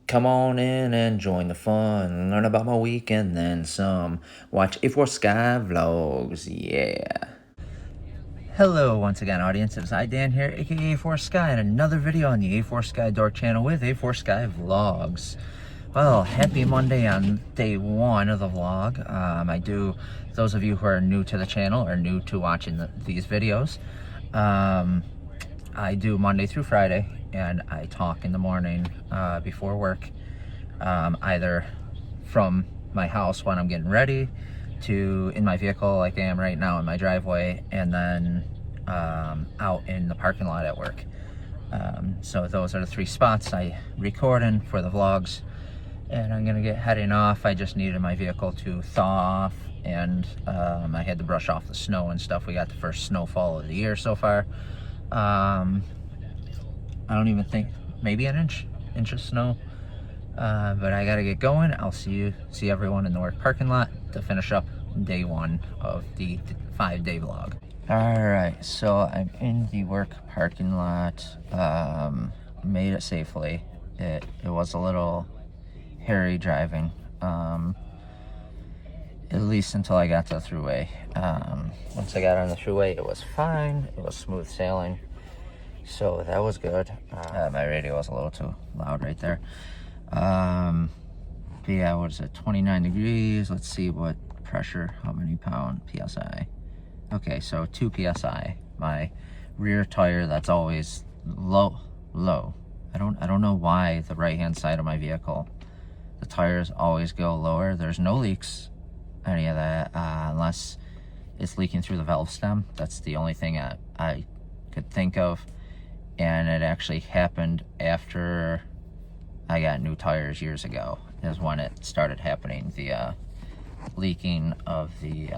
Come on in and join the fun. Learn about my week and then some. Watch A4 Sky Vlogs. Yeah. Hello once again, audience. It's I, Dan here, aka A4 Sky, and another video on the A4 Sky Dork channel with A4 Sky Vlogs. Well, happy Monday on day one of the vlog. Those of you who are new to the channel or new to watching these videos, I do Monday through Friday, and I talk in the morning before work, either from my house when I'm getting ready to in my vehicle like I am right now in my driveway, and then out in the parking lot at work. So those are the three spots I record in for the vlogs, and I'm gonna get heading off. I just needed my vehicle to thaw off, and I had to brush off the snow and stuff. We got the first snowfall of the year so far. I don't even think, maybe an inch of snow, but I gotta get going. I'll see everyone in the work parking lot to finish up day one of the 5-day vlog. All right, so I'm in the work parking lot. Made it safely. It was a little hairy driving, at least until I got to the throughway. Once I got on the throughway, it was fine. It was smooth sailing, so that was good. My radio was a little too loud right there. But yeah, what is it, 29 degrees. Let's see what pressure, how many pound PSI. Okay, so 2 PSI. My rear tire, that's always low. I don't know why the right hand side of my vehicle, the tires always go lower. There's no leaks, any of that, unless it's leaking through the valve stem. That's the only thing I could think of, and it actually happened after I got new tires years ago, is when it started happening, the leaking of the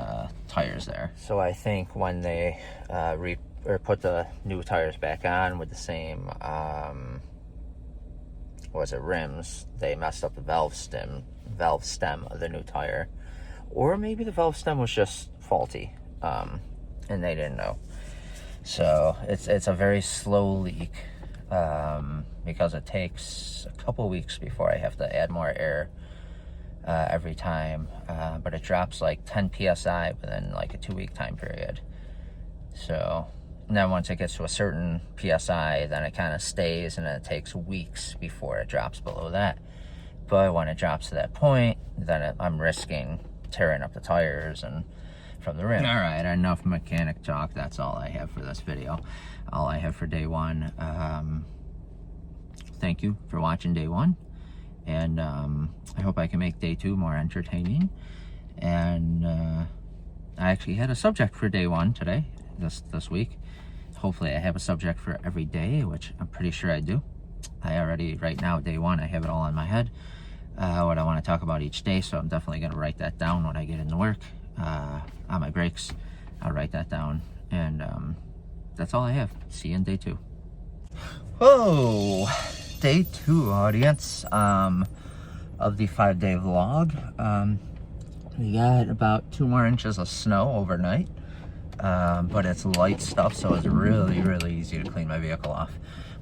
tires there. So I think when they put the new tires back on with the same rims, they messed up the valve stem of the new tire, or maybe the valve stem was just faulty, and they didn't know. So it's a very slow leak, because it takes a couple weeks before I have to add more air every time, but it drops like 10 PSI within like a 2-week time period. So then once it gets to a certain PSI, then it kind of stays, and it takes weeks before it drops below that. But when it drops to that point, then I'm risking tearing up the tires and from the rim. All right, enough mechanic talk. That's all I have for this video. All I have for day one. Thank you for watching day one, and I hope I can make day two more entertaining. And I actually had a subject for day one today, this week. Hopefully I have a subject for every day, which I'm pretty sure I do. I already, right now, day one, I have it all in my head, what I want to talk about each day, so I'm definitely going to write that down when I get into work. On my breaks, I'll write that down, and that's all I have. See you in day two. Whoa! Day two, audience, of the 5-day vlog. We got about 2 more inches of snow overnight, but it's light stuff, so it's really easy to clean my vehicle off.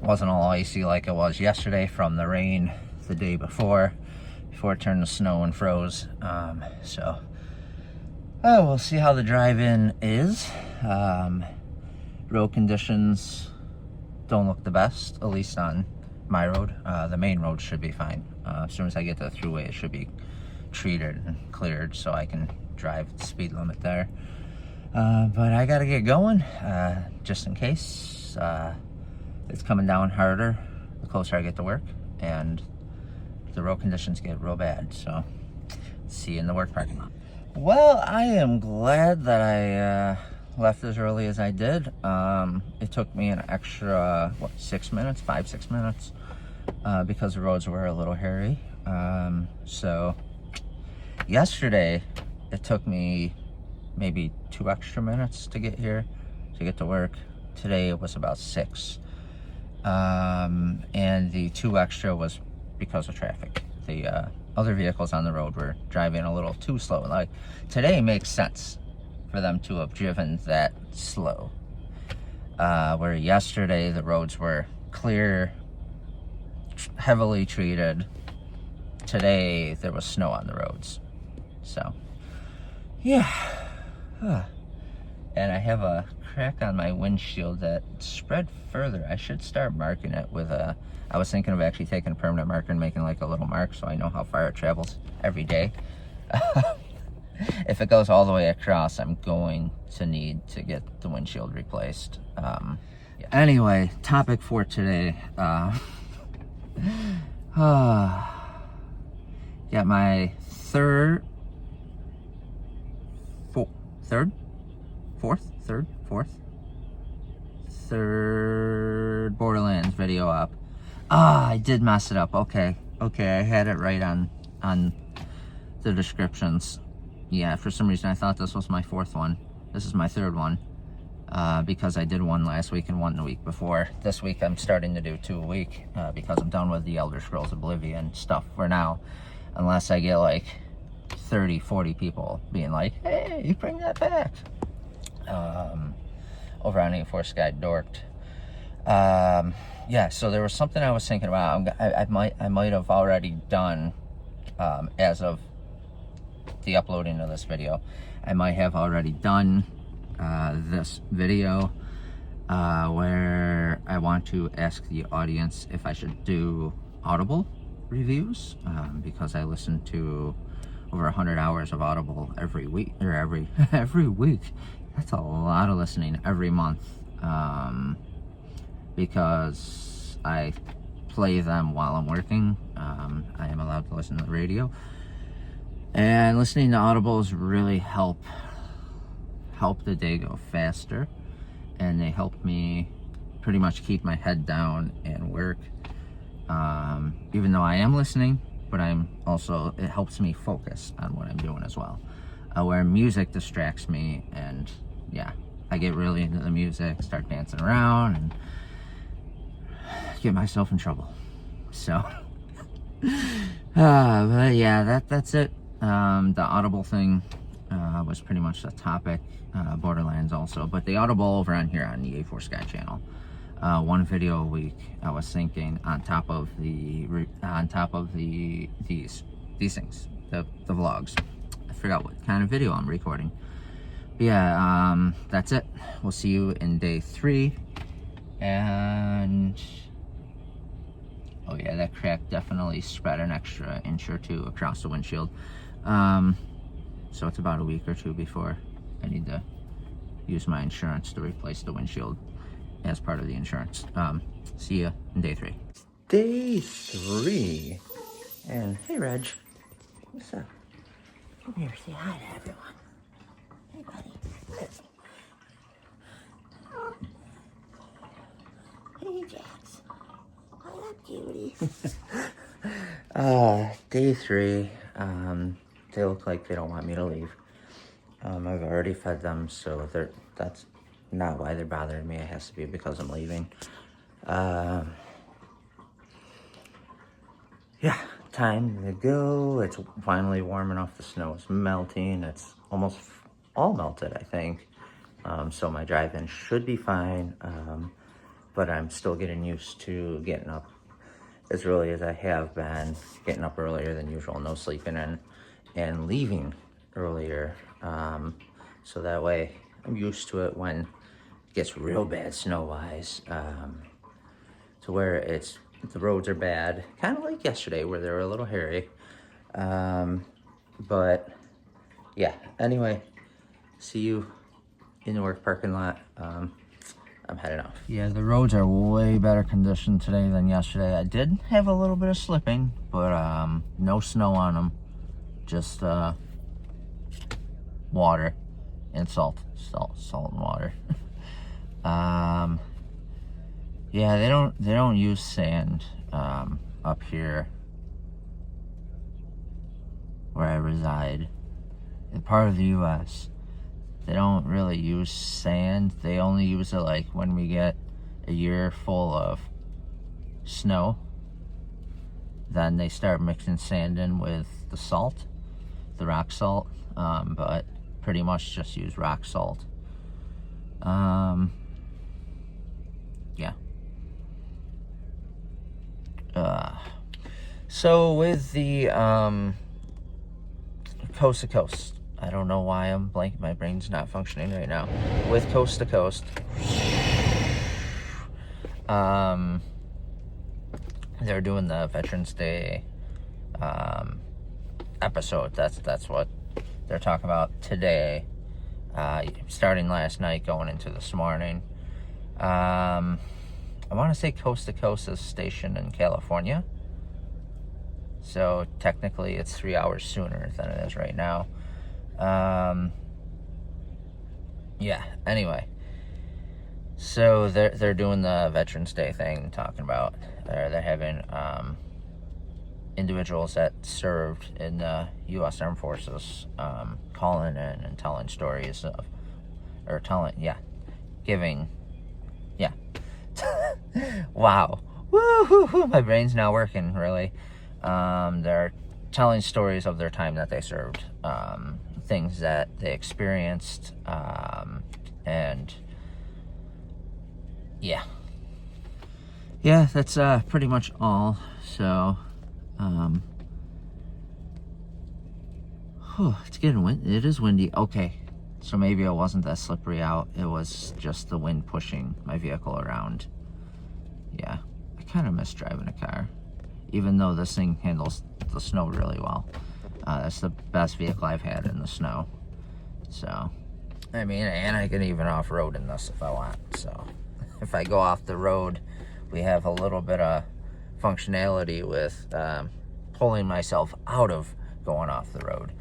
It wasn't all icy like it was yesterday from the rain the day before it turned to snow and froze. So we'll see how the drive-in is. Road conditions don't look the best, at least on my road. The main road should be fine. As soon as I get to the throughway, it should be treated and cleared so I can drive the speed limit there. But I gotta get going, just in case. It's coming down harder the closer I get to work, and the road conditions get real bad. So see you in the work parking lot. Well, I am glad that I left as early as I did. It took me an extra, 5-6 minutes, because the roads were a little hairy. So yesterday, it took me maybe 2 extra minutes to get here, to get to work. Today, it was about 6. And the 2 extra was because of traffic. The other vehicles on the road were driving a little too slow. Like, today makes sense for them to have driven that slow. Where yesterday the roads were clear, heavily treated, today there was snow on the roads. So, yeah. And I have a crack on my windshield that spread further. I should start marking it with a, I was thinking of actually taking a permanent marker and making like a little mark so I know how far it travels every day. If it goes all the way across, I'm going to need to get the windshield replaced. Yeah. Anyway, topic for today. Got my third Borderlands video up. I did mess it up. Okay, I had it right on the descriptions. Yeah, for some reason I thought this was my fourth one. This is my third one, because I did one last week and one the week before. This week I'm starting to do 2 a week, because I'm done with the Elder Scrolls Oblivion stuff for now, unless I get like 30-40 people being like, hey, bring that back, over on A4 Sky Dorked. Yeah, so there was something I was thinking about. I might have already done, as of the uploading of this video, I might have already done this video where I want to ask the audience if I should do Audible reviews, because I listen to over 100 hours of Audible every week, or every week. That's a lot of listening every month, because I play them while I'm working. I am allowed to listen to the radio, and listening to Audibles really help the day go faster, and they help me pretty much keep my head down and work, even though I am listening, but it helps me focus on what I'm doing as well, where music distracts me, and yeah, I get really into the music, start dancing around, and get myself in trouble. So but yeah, that's it. The Audible thing was pretty much the topic. Borderlands also, but the Audible over on here on the A4 Sky channel, 1 video a week. I was thinking on top of these things, the vlogs. I forgot what kind of video I'm recording. But yeah, that's it. We'll see you in day 3. And oh yeah, that crack definitely spread an extra inch or 2 across the windshield. So it's about a week or 2 before I need to use my insurance to replace the windshield as part of the insurance. See ya in day 3. Day 3. And hey, Reg. What's up? Come here, say hi to everyone. Hey, buddy. Hey, Jax. Hi up, cutie. Day 3. They look like they don't want me to leave. I've already fed them, so that's not why they're bothering me. It has to be because I'm leaving. Yeah, time to go. It's finally warm enough. The snow is melting. It's almost all melted, I think. So my drive-in should be fine. But I'm still getting used to getting up as early as I have been, getting up earlier than usual, no sleeping in, and leaving earlier. So that way I'm used to it when it gets real bad snow-wise, to where the roads are bad, kind of like yesterday where they were a little hairy. But yeah, anyway, see you in the work parking lot. I'm heading off. Yeah, the roads are way better condition today than yesterday. I did have a little bit of slipping, but no snow on them, just water and salt and water. Yeah, they don't use sand up here where I reside. In part of the U.S., they don't really use sand. They only use it like when we get a year full of snow. Then they start mixing sand in with the salt, the rock salt, but pretty much just use rock salt. Yeah. So with the Coast to Coast, I don't know why I'm blank. My brain's not functioning right now. With Coast to Coast, they're doing the Veterans Day episode. That's what they're talking about today. Starting last night, going into this morning. I want to say Coast to Coast is stationed in California. So technically it's 3 hours sooner than it is right now. Yeah, anyway. So they're doing the Veterans Day thing, talking about they're having individuals that served in the U.S. Armed Forces calling in and telling stories of, or telling, giving, wow, woo-hoo-hoo, my brain's not working really. They're telling stories of their time that they served, things that they experienced, and yeah, that's pretty much all. So it's getting windy. It is windy. Okay, so maybe it wasn't that slippery out. It was just the wind pushing my vehicle around. Yeah, I kind of miss driving a car, even though this thing handles the snow really well. That's the best vehicle I've had in the snow. So, I mean, and I can even off-road in this if I want. So, if I go off the road, we have a little bit of functionality with pulling myself out of going off the road.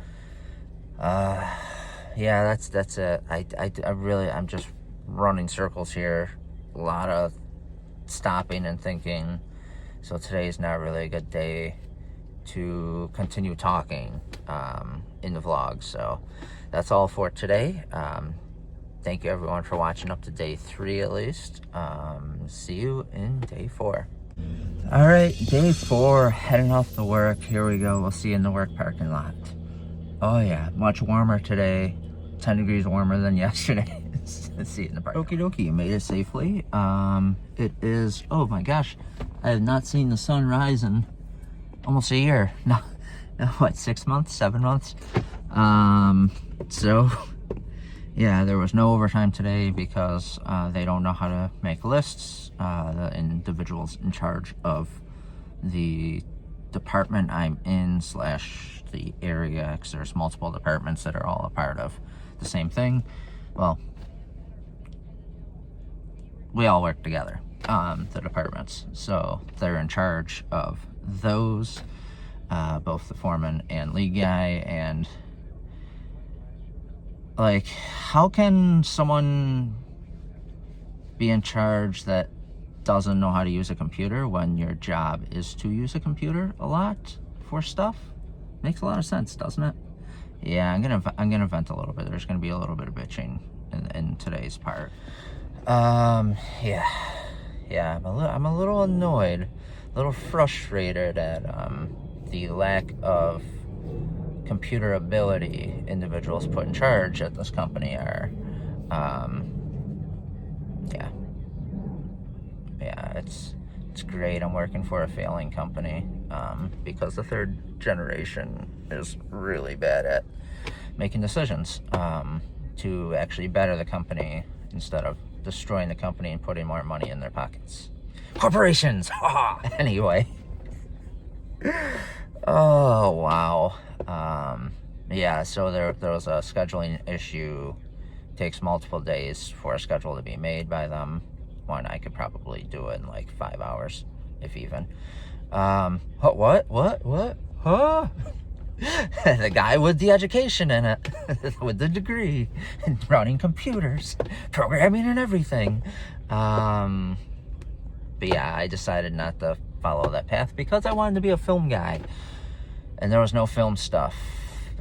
Yeah, that's it. I'm just running circles here. A lot of stopping and thinking. So today's not really a good day to continue talking in the vlog. So that's all for today. Thank you everyone for watching up to day 3 at least. See you in day 4. All right, day 4, heading off to work. Here we go. We'll see you in the work parking lot. Oh yeah, much warmer today. 10 degrees warmer than yesterday. Let's see it in the park. Okie dokie, you made it safely. It is, oh my gosh, I have not seen the sun rise in almost a year. No, what, 6 months, 7 months? So, yeah, there was no overtime today because they don't know how to make lists. The individuals in charge of the department I'm in / the area, because there's multiple departments that are all a part of the same thing. Well, we all work together, the departments, so they're in charge of those, both the foreman and lead guy. And like, how can someone be in charge that doesn't know how to use a computer when your job is to use a computer a lot for stuff? Makes a lot of sense, doesn't it? Yeah, I'm gonna vent a little bit. There's gonna be a little bit of bitching in today's part. Yeah, I'm a little annoyed, a little frustrated at the lack of computer ability individuals put in charge at this company are. It's great. I'm working for a failing company because the 3rd generation is really bad at making decisions to actually better the company instead of destroying the company and putting more money in their pockets. Corporations! Anyway. Oh, wow. Yeah, so there was a scheduling issue. It takes multiple days for a schedule to be made by them, when I could probably do it in like 5 hours, if even. What? Huh? The guy with the education in it, with the degree, running computers, programming and everything. But yeah, I decided not to follow that path because I wanted to be a film guy. And there was no film stuff.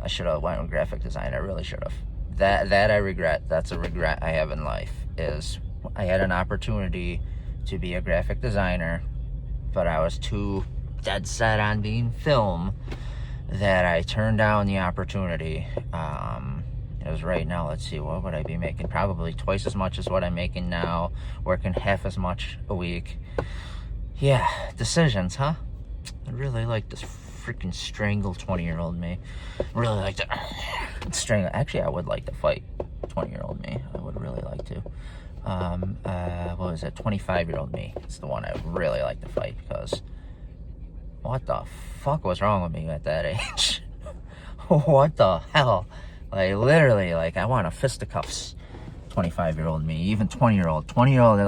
I should have went with graphic design. I really should have. That I regret. That's a regret I have in life, is I had an opportunity to be a graphic designer, but I was too dead set on being film that I turned down the opportunity. It was right now, let's see, what would I be making? Probably twice as much as what I'm making now, working half as much a week. Yeah, decisions, huh? I really like to freaking strangle 20-year-old me. I really like to strangle. Actually, I would like to fight 20-year-old me. I would really like to. What was it? 25-year-old me. It's the one I would really like to fight, because what the fuck was wrong with me at that age? What the hell? Like, literally, like, I want to fisticuffs 25-year-old me, even 20-year-old. 20-year-old,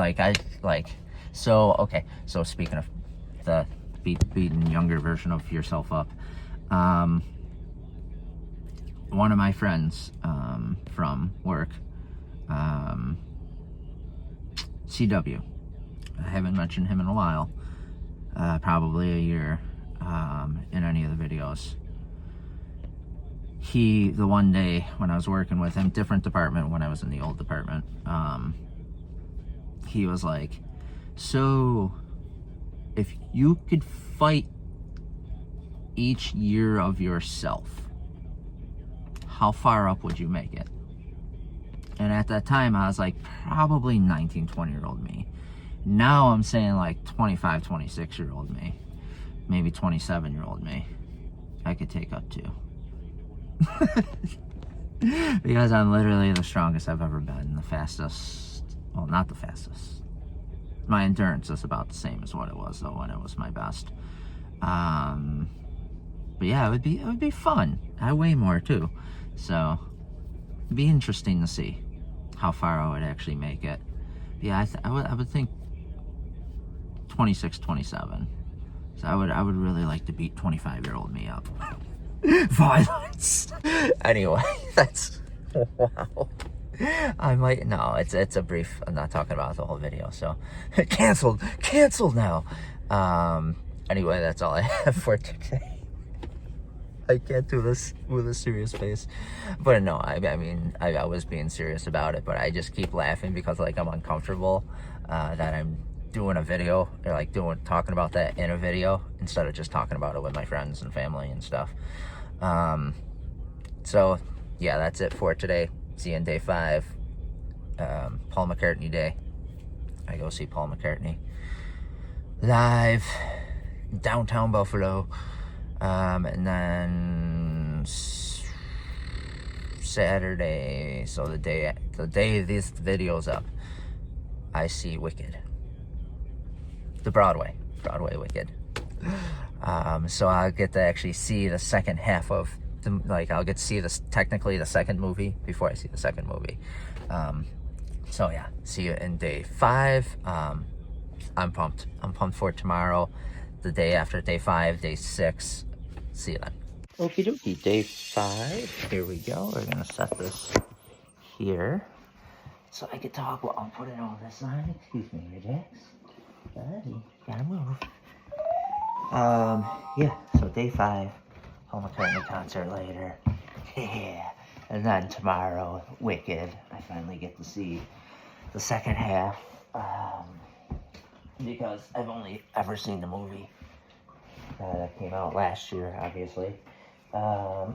so, okay. So, speaking of the beating younger version of yourself up, one of my friends from work, CW, I haven't mentioned him in a while, probably a year, in any of the videos. The one day when I was working with him, different department when I was in the old department, he was like, so if you could fight each year of yourself, how far up would you make it? And at that time, I was like, probably 19, 20-year-old me. Now I'm saying like 25, 26-year-old me. Maybe 27-year-old me. I could take up to. Because I'm literally the strongest I've ever been. The fastest. Well, not the fastest. My endurance is about the same as what it was, though, when it was my best. But yeah, it would be fun. I weigh more, too. So, it'd be interesting to see how far I would actually make it. Yeah, I would think 26, 27. So I would really like to beat 25-year-old me up. Violence. Anyway, that's, wow. I might, no, it's a brief, I'm not talking about the whole video, so canceled now. Anyway, that's all I have for today. I can't do this with a serious face. But no, I mean, I was being serious about it, but I just keep laughing because, like, I'm uncomfortable that I'm doing a video, or like talking about that in a video instead of just talking about it with my friends and family and stuff. So yeah, that's it for today. See you on day 5, Paul McCartney day. I go see Paul McCartney live in downtown Buffalo. And then Saturday, so the day this video's up, I see Wicked, the Broadway Wicked. So I'll get to actually see the second half of the, like, I'll get to see this, technically the second movie before I see the second movie. So yeah, see you in day 5. I'm pumped for tomorrow, the day after day 5, day 6. See you then. Okie dokie, day 5. Here we go. We're gonna set this here so I can talk while I'm putting all this on. Excuse me, Jax. Buddy, gotta move. Yeah, so day 5, Paul McCartney concert later. Yeah. And then tomorrow, Wicked. I finally get to see the second half. Because I've only ever seen the movie. That came out last year, obviously. I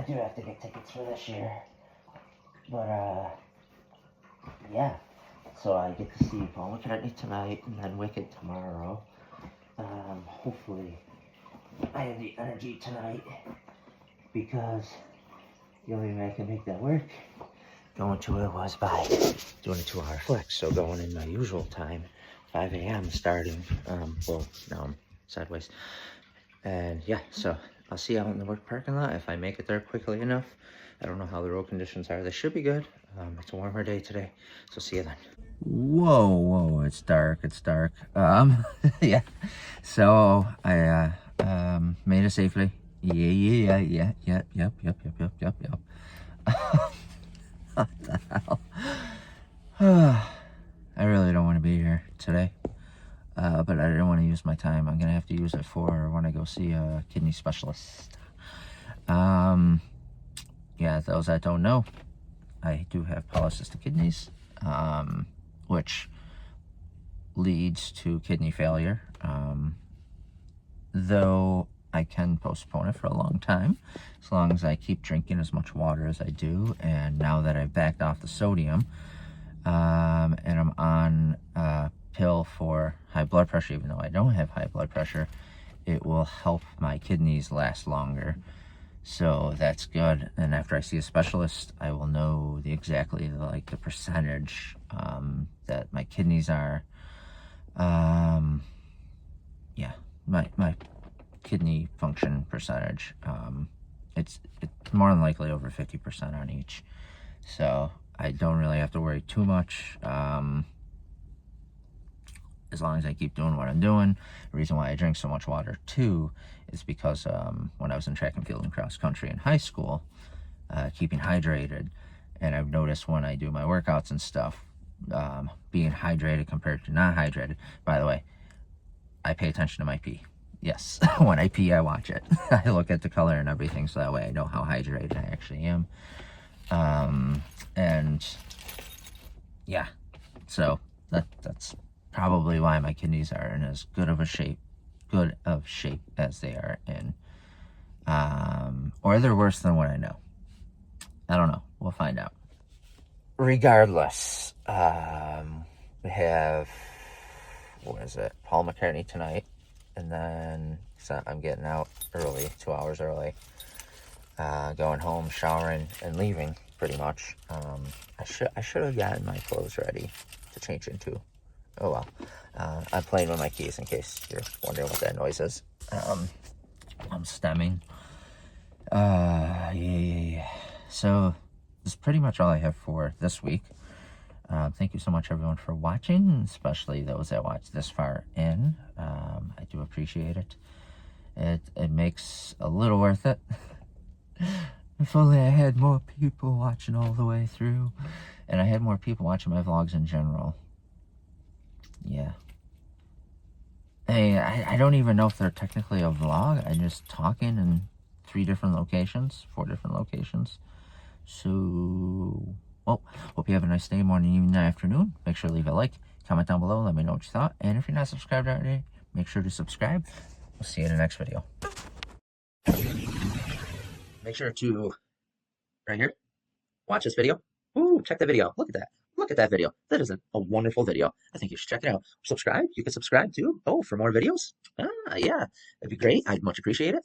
do have to get tickets for this year. But, yeah. So I get to see Paul McCartney tonight and then Wicked tomorrow. Hopefully I have the energy tonight, because the only way I can make that work going to it was by doing a 2-hour flex. So going in my usual time, 5 a.m. starting, well, now I'm sideways. And yeah, so I'll see you out in the work parking lot if I make it there quickly enough. I don't know how the road conditions are. They should be good. It's a warmer day today, so see you then. Whoa, it's dark. Yeah, so I made it safely. Yep. What the hell? I really don't want to be here today. But I didn't want to use my time. I'm gonna have to use it for when I go see a kidney specialist. Yeah, those that don't know, I do have polycystic kidneys, which leads to kidney failure. Though I can postpone it for a long time, as long as I keep drinking as much water as I do. And now that I've backed off the sodium, and I'm on a pill for high blood pressure, even though I don't have high blood pressure, it will help my kidneys last longer. So that's good. And after I see a specialist, I will know exactly like the percentage that my kidneys are. Yeah, my kidney function percentage. It's more than likely over 50% on each. So I don't really have to worry too much. As long as I keep doing what I'm doing. The reason why I drink so much water too is because when I was in track and field and cross country in high school, keeping hydrated, and I've noticed when I do my workouts and stuff, being hydrated compared to not hydrated. By the way, I pay attention to my pee. Yes, when I pee, I watch it. I look at the color and everything, so that way I know how hydrated I actually am. And yeah, so that's probably why my kidneys are in as good of shape as they are in. Or they're worse than what I know. I don't know. We'll find out. Regardless, we have, what is it, Paul McCartney tonight. And then so I'm getting out early, 2 hours early. Going home, showering, and leaving, pretty much. I should have gotten my clothes ready to change into. Oh well. I'm playing with my keys in case you're wondering what that noise is. I'm stemming. Yeah. So this is pretty much all I have for this week. Thank you so much, everyone, for watching, especially those that watched this far in. I do appreciate it. It makes a little worth it. If only I had more people watching all the way through, and I had more people watching my vlogs in general. Yeah. Hey, I don't even know if they're technically a vlog. I'm just talking in 4 different locations. So, well, hope you have a nice day, morning, evening, afternoon. Make sure to leave a like, comment down below, let me know what you thought. And if you're not subscribed already, make sure to subscribe. We'll see you in the next video. Make sure to, right here, watch this video. Ooh, check the video. Look at that. Look at that video. That is a wonderful video. I think you should check it out. Subscribe. You can subscribe too. Oh, for more videos? Yeah, that'd be great. I'd much appreciate it.